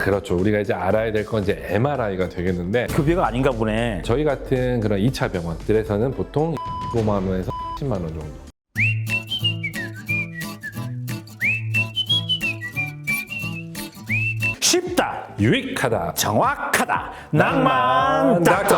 그렇죠. 우리가 이제 알아야 될 건 이제 MRI가 되겠는데 급여가 아닌가 보네. 저희 같은 그런 2차 병원들에서는 보통 5만 원에서 10만 원 정도. 쉽다, 유익하다. 정확하다, 낭만 닥터.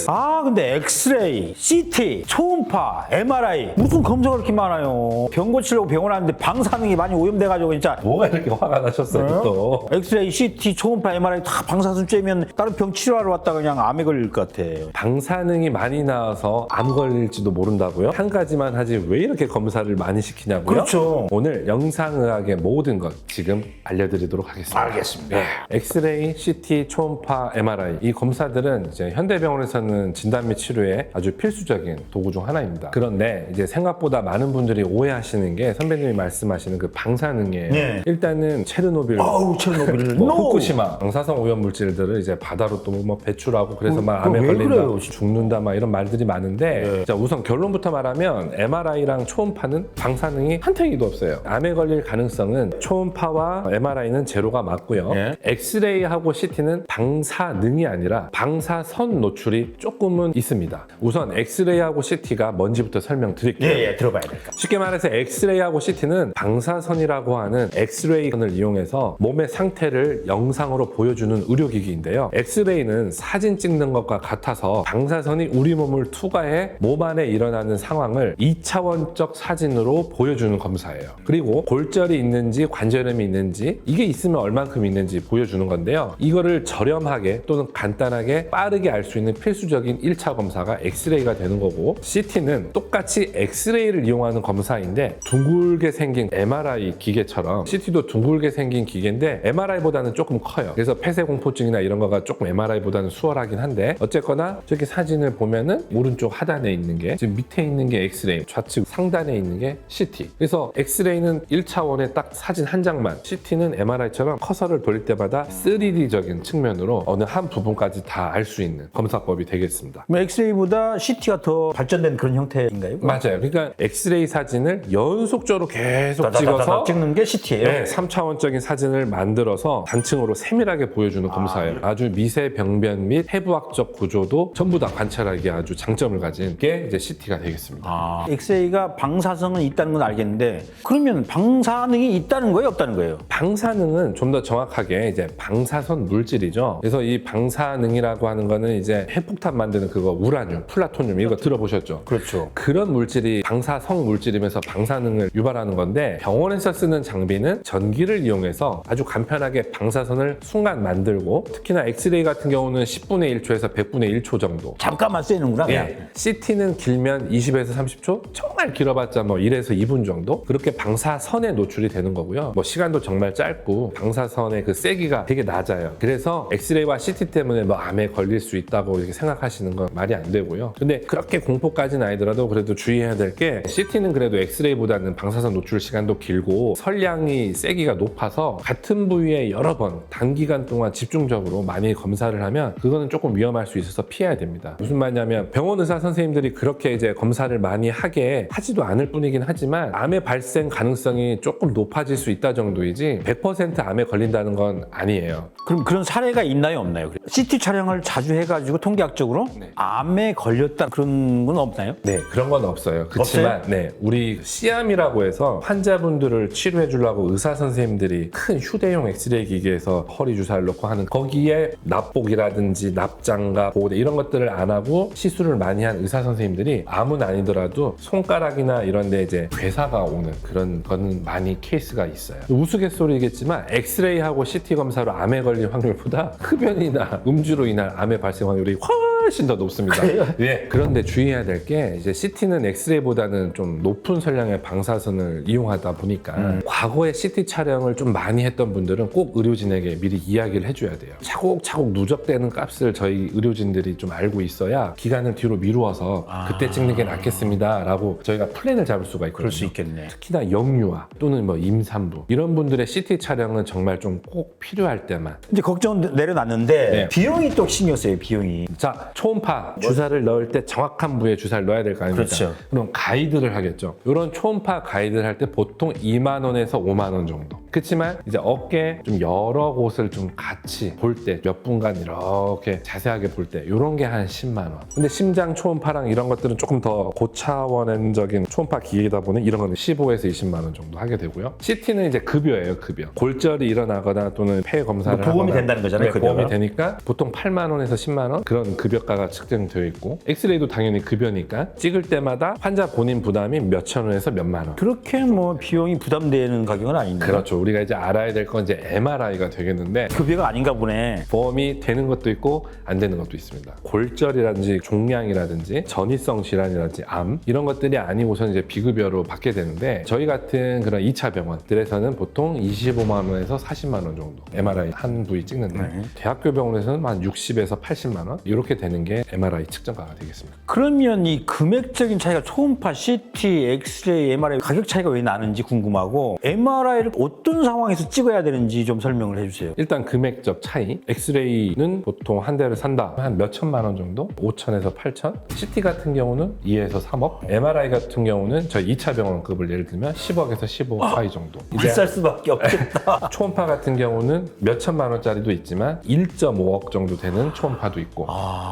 아 근데 엑스레이, CT, 초음파, MRI 무슨 검사가 그렇게 많아요. 병 고치려고 병원 왔는데 방사능이 많이 오염돼가지고 진짜. 뭐가 이렇게 화가 나셨어요 또? 엑스레이, CT, 초음파, MRI 다 방사선 쬐면 다른 병 치료하러 왔다가 그냥 암에 걸릴 것 같아. 방사능이 많이 나와서 암 걸릴지도 모른다고요? 한 가지만 하지 왜 이렇게 검사를 많이 시키냐고요? 그렇죠. 오늘 영상의학의 모든 것 지금 알려드리도록 하겠습니다. 알겠습니다. 네. 엑스레이, CT, 초음파, MRI 이 검사들은 이제 현대병원에서는 진단 및 치료에 아주 필수적인 도구 중 하나입니다. 그런데 이제 생각보다 많은 분들이 오해하시는 게 선배님이 말씀하시는 그 방사능이에요. 네. 일단은 체르노빌, 아우 체르노빌, 뭐 후쿠시마 방사성 오염 물질들을 이제 바다로 또 뭐 배출하고 그래서 막 암에 왜 걸린다, 그래요? 죽는다 막 이런 말들이 많은데 네. 자, 우선 결론부터 말하면 MRI랑 초음파는 방사능이 한 탱이도 없어요. 암에 걸릴 가능성은 초음파와 MRI는 제로가 맞고요. 네. 엑스레이하고 CT는 방사능이 아니라 방사선 노출이 조금은 있습니다. 우선 엑스레이하고 CT가 뭔지부터 설명드릴게요. 예, 들어봐야 될까. 쉽게 말해서 엑스레이하고 CT는 방사선이라고 하는 엑스레이선을 이용해서 몸의 상태를 영상으로 보여주는 의료기기인데요. 엑스레이는 사진 찍는 것과 같아서 방사선이 우리 몸을 투과해 몸 안에 일어나는 상황을 2차원적 사진으로 보여주는 검사예요. 그리고 골절이 있는지 관절염이 있는지 이게 있으면 얼만큼 있는지 보여주는 건데요. 이거를 저렴하게 또는 간단하게 빠르게 알 수 있는 필수적인 1차 검사가 엑스레이가 되는 거고, CT는 똑같이 엑스레이를 이용하는 검사인데 둥글게 생긴 MRI 기계처럼 CT도 둥글게 생긴 기계인데 MRI보다는 조금 커요. 그래서 폐쇄공포증이나 이런 거가 조금 MRI보다는 수월하긴 한데 어쨌거나 저렇게 사진을 보면은 오른쪽 하단에 있는 게 지금 밑에 있는 게 엑스레이, 좌측 상단에 있는 게 CT. 그래서 엑스레이는 1차원의 딱 사진 한 장만, CT는 MRI처럼 커서를 돌릴 때마다 3D적인 측면으로 어느 한 부분까지 다 알 수 있는 검사법이 되겠습니다. 엑스레이보다 CT가 더 발전된 그런 형태인가요? 맞아요. 그러니까 엑스레이 사진을 연속적으로 계속 찍어서 찍는 게 CT예요. 네, 3차원적인 사진을 만들어서 단층으로 세밀하게 보여주는 검사예요. 아주 미세 병변 및 해부학적 구조도 전부 다 관찰하기에 아주 장점을 가진 게 이제 CT가 되겠습니다. 엑스레이가 방사성은 있다는 건 알겠는데 그러면 방사능이 있다는 거예요, 없다는 거예요? 방사능은 좀 더 정확하게 이제 방사선 물질이죠. 그래서 이 방사능이라고 하는 거는 이제 핵폭탄 만드는 그거 우라늄, 플라토늄 이거 들어보셨죠? 그렇죠. 그런 물질이 방사성 물질이면서 방사능을 유발하는 건데 병원에서 쓰는 장비는 전기를 이용해서 아주 간편하게 방사선을 순간 만들고 특히나 엑스레이 같은 경우는 10분의 1초에서 100분의 1초 정도. 잠깐만 쓰이는구나. 예. CT는 길면 20에서 30초, 정말 길어봤자 뭐 1에서 2분 정도 그렇게 방사선에 노출이 되는 거고요. 뭐 시간도 정말 짧고 방사선의 그 세기가 되게 낮아요. 그래서 엑스레이와 CT 때문에 뭐 암에 걸릴 수 있다고 이렇게 생각하시는 건 말이 안 되고요. 근데 그렇게 공포까지는 아니더라도 그래도 주의해야 될 게 CT는 그래도 엑스레이보다는 방사선 노출 시간도 길고 선량이 세기가 높아서 같은 부위에 여러 번 단기간 동안 집중적으로 많이 검사를 하면 그거는 조금 위험할 수 있어서 피해야 됩니다. 무슨 말이냐면 병원 의사 선생님들이 그렇게 이제 검사를 많이 하게 하지도 않을 뿐이긴 하지만 암의 발생 가능성이 조금 높아질 수 있다 정도이지 100% 암에 걸린다는 건 아니에요. 그럼 그런 사례가 있나요, 없나요? CT 촬영을 자주 해가지고 통계학적으로 암에 걸렸다 그런 건 없나요? 네, 그런 건 없어요. 그렇지만 네, 우리 C암이라고 해서 환자분들을 치료해 주려고 의사 선생님들이 큰 휴대용 엑스레이 기계에서 허리 주사를 넣고 하는 거기에 납복이라든지 납장갑, 보호대 이런 것들을 안 하고 시술을 많이 한 의사 선생님들이 암은 아니더라도 손가락이나 이런 데 이제 괴사가 오는 그런 거는 많이 케이스가 있어요. 우스갯소리겠지만 엑스레이하고 CT 검사로 암에 걸릴 확률보다 흡연이나 음주로 인한 암의 발생 확률이 훨씬 더 높습니다. 예. 그런데 주의해야 될 게 이제 CT는 엑스레이보다는 좀 높은 선량의 방사선을 이용하다 보니까 과거에 CT 촬영을 좀 많이 했던 분들은 꼭 의료진에게 미리 이야기를 해줘야 돼요. 차곡차곡 누적되는 값을 저희 의료진들이 좀 알고 있어야 기간을 뒤로 미루어서 그때 찍는 게 낫겠습니다 라고 저희가 플랜을 잡을 수가 있거든요. 그럴 수 있겠네. 특히나 영유아 또는 뭐 임산부 이런 분들의 CT 촬영은 정말 좀 꼭 필요할 때만. 이제 걱정은 내려놨는데 네. 비용이 또 신경 써요, 비용이. 자, 초음파 주사를 넣을 때 정확한 부위에 주사를 넣어야 될 거 아닙니까? 그렇죠. 그럼 가이드를 하겠죠. 이런 초음파 가이드를 할 때 보통 2만 원에서 5만 원 정도. 그렇지만 이제 어깨 좀 여러 곳을 좀 같이 볼 때 몇 분간 이렇게 자세하게 볼 때 이런 게 한 10만 원. 근데 심장 초음파랑 이런 것들은 조금 더 고차원적인 초음파 기계이다 보니 이런 거는 15에서 20만 원 정도 하게 되고요. CT는 이제 급여예요, 급여. 골절이 일어나거나 또는 폐 검사를 보험이 하거나 된다는 거잖아요, 네, 급여가. 보험이 되니까 보통 8만 원에서 10만 원 그런 급여가가 측정되어 있고 엑스레이도 당연히 급여니까 찍을 때마다 환자 본인 부담이 몇천 원에서 몇만 원. 그렇게 뭐 비용이 부담되는 가격은 아닌데. 그렇죠. 우리가 이제 알아야 될 건 이제 MRI가 되겠는데 급여가 아닌가 보네. 보험이 되는 것도 있고 안 되는 것도 있습니다. 골절이라든지 종양이라든지 전이성 질환이라든지 암 이런 것들이 아니고선 이제 비급여로 받게 되는데 저희 같은 그런 2차 병원들에서는 보통 25만 원에서 40만 원 정도 MRI 한 부위 찍는데 네. 대학교 병원에서는 한 60에서 80만 원 이렇게 되는 게 MRI 측정가가 되겠습니다. 그러면 이 금액적인 차이가 초음파, CT, 엑스레이, MRI 가격 차이가 왜 나는지 궁금하고 MRI를 어떤 상황에서 찍어야 되는지 좀 설명을 해주세요. 일단 금액적 차이 엑스레이는 보통 한 대를 산다 한 몇 천만 원 정도 5천에서 8천 CT 같은 경우는 2에서 3억 MRI 같은 경우는 저희 2차 병원급을 예를 들면 10억에서 15억 사이 정도 비쌀 수밖에 없겠다. 초음파 같은 경우는 몇 천만 원짜리도 있지만 1.5억 정도 되는 초음파도 있고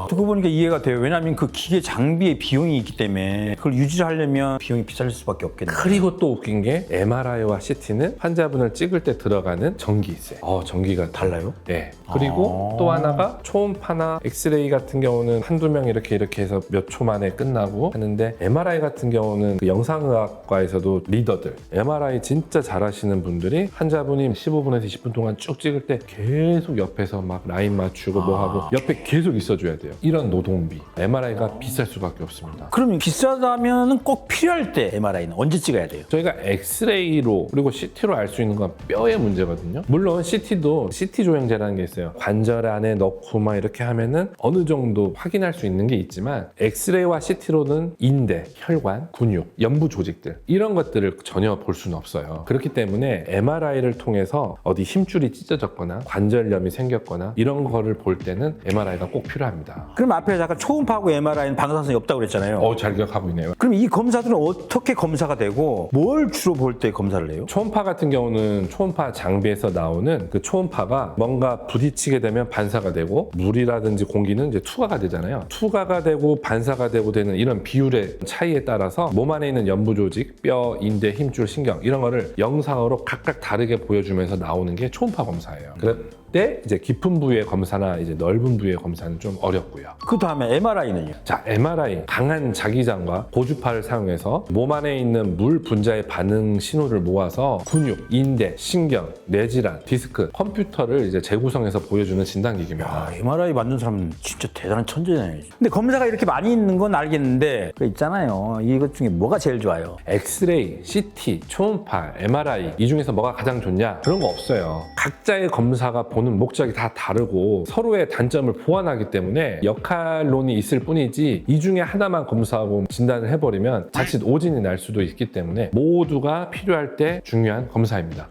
듣고 보니까 이해가 돼요. 왜냐하면 그 기계 장비의 비용이 있기 때문에 그걸 유지를 하려면 비용이 비쌀 수밖에 없겠네. 그리고 또 웃긴 게 MRI와 CT는 환자분을 찍을 때 들어가는 전기 있어요. 전기가 달라요? 네. 그리고 또 하나가 초음파나 엑스레이 같은 경우는 한두 명 이렇게 해서 몇 초 만에 끝나고 하는데 MRI 같은 경우는 그 영상의학과에서도 리더들 MRI 진짜 잘하시는 분들이 환자분이 15분에서 20분 동안 쭉 찍을 때 계속 옆에서 막 라인 맞추고 뭐 하고 옆에 계속 있어줘야 돼요. 이런 노동비 MRI가 비쌀 수밖에 없습니다. 그러면 비싸다면 꼭 필요할 때 MRI는 언제 찍어야 돼요? 저희가 엑스레이로 그리고 CT로 알 수 있는 건 뼈의 문제거든요. 물론 CT도 CT 조형제라는 게 있어요. 관절 안에 넣고 막 이렇게 하면은 어느 정도 확인할 수 있는 게 있지만 엑스레이와 CT로는 인대, 혈관, 근육, 연부 조직들 이런 것들을 전혀 볼 수는 없어요. 그렇기 때문에 MRI를 통해서 어디 힘줄이 찢어졌거나 관절염이 생겼거나 이런 거를 볼 때는 MRI가 꼭 필요합니다. 그럼 앞에 잠깐 초음파하고 MRI는 방사선이 없다고 그랬잖아요. 잘 기억하고 있네요. 그럼 이 검사들은 어떻게 검사가 되고 뭘 주로 볼 때 검사를 해요? 초음파 같은 경우는 초음파 장비에서 나오는 그 초음파가 뭔가 부딪히게 되면 반사가 되고 물이라든지 공기는 이제 투과가 되잖아요. 투과가 되고 반사가 되고 되는 이런 비율의 차이에 따라서 몸 안에 있는 연부 조직, 뼈, 인대, 힘줄, 신경 이런 거를 영상으로 각각 다르게 보여주면서 나오는 게 초음파 검사예요. 그때 이제 깊은 부위의 검사나 이제 넓은 부위의 검사는 좀 어렵고요. 그 다음에 MRI는요? 자, MRI 강한 자기장과 고주파를 사용해서 몸 안에 있는 물 분자의 반응 신호를 모아서 근육, 인대, 신경, 뇌질환, 디스크, 컴퓨터를 이제 재구성해서 보여주는 진단기기입니다. MRI 만든 사람은 진짜 대단한 천재네. 근데 검사가 이렇게 많이 있는 건 알겠는데 그 있잖아요. 이것 중에 뭐가 제일 좋아요? 엑스레이, CT, 초음파, MRI 이 중에서 뭐가 가장 좋냐? 그런 거 없어요. 각자의 검사가 보는 목적이 다 다르고 서로의 단점을 보완하기 때문에 역할론이 있을 뿐이지 이 중에 하나만 검사하고 진단을 해버리면 자칫 오진이 날 수도 있기 때문에 모두가 필요할 때 중요한 검사입니다.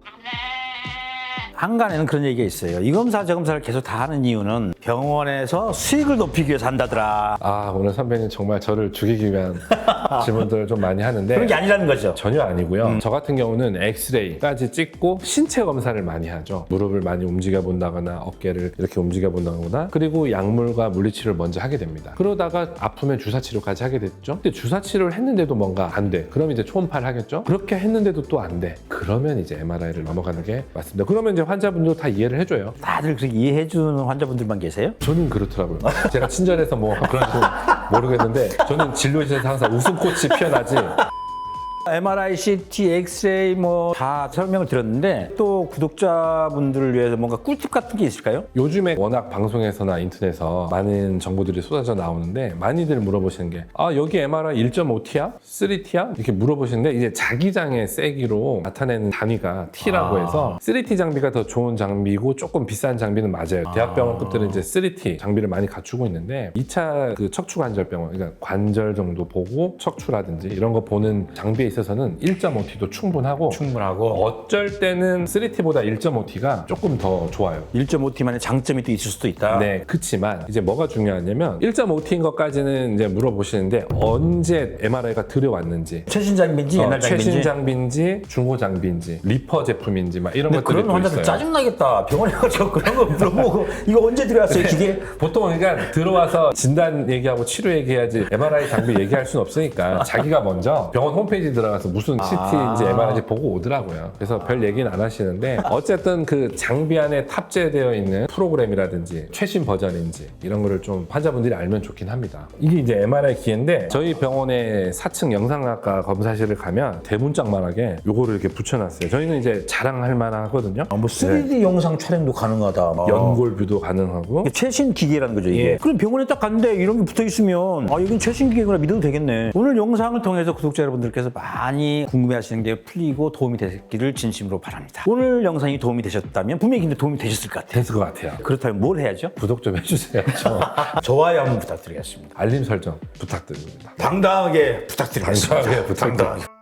한간에는 그런 얘기가 있어요. 이 검사 저 검사를 계속 다 하는 이유는 병원에서 수익을 높이기 위해서 한다더라. 오늘 선배님 정말 저를 죽이기 위한 질문들을 좀 많이 하는데 그런 게 아니라는 거죠. 전혀 아니고요. 저 같은 경우는 엑스레이까지 찍고 신체 검사를 많이 하죠. 무릎을 많이 움직여 본다거나 어깨를 이렇게 움직여 본다거나 그리고 약물과 물리치료를 먼저 하게 됩니다. 그러다가 아프면 주사치료까지 하게 됐죠. 근데 주사치료를 했는데도 뭔가 안 돼. 그럼 이제 초음파를 하겠죠. 그렇게 했는데도 또 안 돼. 그러면 이제 MRI를 넘어가는 게 맞습니다. 그러면 이제 환자분도 다 이해를 해줘요. 다들 그렇게 이해해주는 환자분들만 계세요? 저는 그렇더라고요. 제가 친절해서 뭐 그런 줄 모르겠는데 저는 진료실에서 항상 웃음꽃이 피어나지. MRI, CT, 엑스레이 뭐 다 설명을 들었는데 또 구독자분들을 위해서 뭔가 꿀팁 같은 게 있을까요? 요즘에 워낙 방송에서나 인터넷에서 많은 정보들이 쏟아져 나오는데 많이들 물어보시는 게 여기 MRI 1.5T야? 3T야? 이렇게 물어보시는데 이제 자기장의 세기로 나타내는 단위가 T라고 해서 3T 장비가 더 좋은 장비고 조금 비싼 장비는 맞아요. 대학병원급들은 이제 3T 장비를 많이 갖추고 있는데 2차 그 척추관절병원 그러니까 관절 정도 보고 척추라든지 이런 거 보는 장비에 있어서 있어서는 1.5T도 충분하고 어쩔 때는 3T보다 1.5T가 조금 더 좋아요. 1.5T만의 장점이 또 있을 수도 있다. 네, 그치만 이제 뭐가 중요하냐면 1.5T인 것까지는 이제 물어보시는데 언제 MRI가 들여왔는지, 최신 장비인지 옛날 장비인지. 최신 장비인지 중고 장비인지 리퍼 제품인지 막 이런 근데 것들이 그런 환자들 있어요. 짜증나겠다. 병원에 가서 그런 거 물어보고 이거 언제 들어왔어요 기계? 보통 그러니까 들어와서 진단 얘기하고 치료 얘기해야지 MRI 장비 얘기할 수는 없으니까 자기가 먼저 병원 홈페이지 들어가서 무슨 CT인지 MRI인지 보고 오더라고요. 그래서 별 얘기는 안 하시는데 어쨌든 그 장비 안에 탑재되어 있는 프로그램이라든지 최신 버전인지 이런 거를 좀 환자분들이 알면 좋긴 합니다. 이게 이제 MRI 기계인데 저희 병원의 4층 영상학과 검사실을 가면 대문짝만하게 요거를 이렇게 붙여놨어요. 저희는 이제 자랑할 만하거든요. 뭐 3D 영상 촬영도 가능하다. 연골뷰도 가능하고 최신 기계라는 거죠 이게. 예. 그럼 병원에 딱 갔는데 이런 게 붙어 있으면 아 이건 최신 기계구나 믿어도 되겠네. 오늘 영상을 통해서 구독자 여러분들께서 많이 궁금해하시는 게 풀리고 도움이 됐기를 진심으로 바랍니다. 오늘 영상이 도움이 되셨다면 분명히 근데 도움이 되셨을 것 같아요. 됐을 것 같아요. 그렇다면 뭘 해야죠? 구독 좀 해주세요. 좋아요 한번 부탁드리겠습니다. 알림 설정 부탁드립니다. 당당하게 부탁드리겠습니다. 당당하게 부탁드립니다.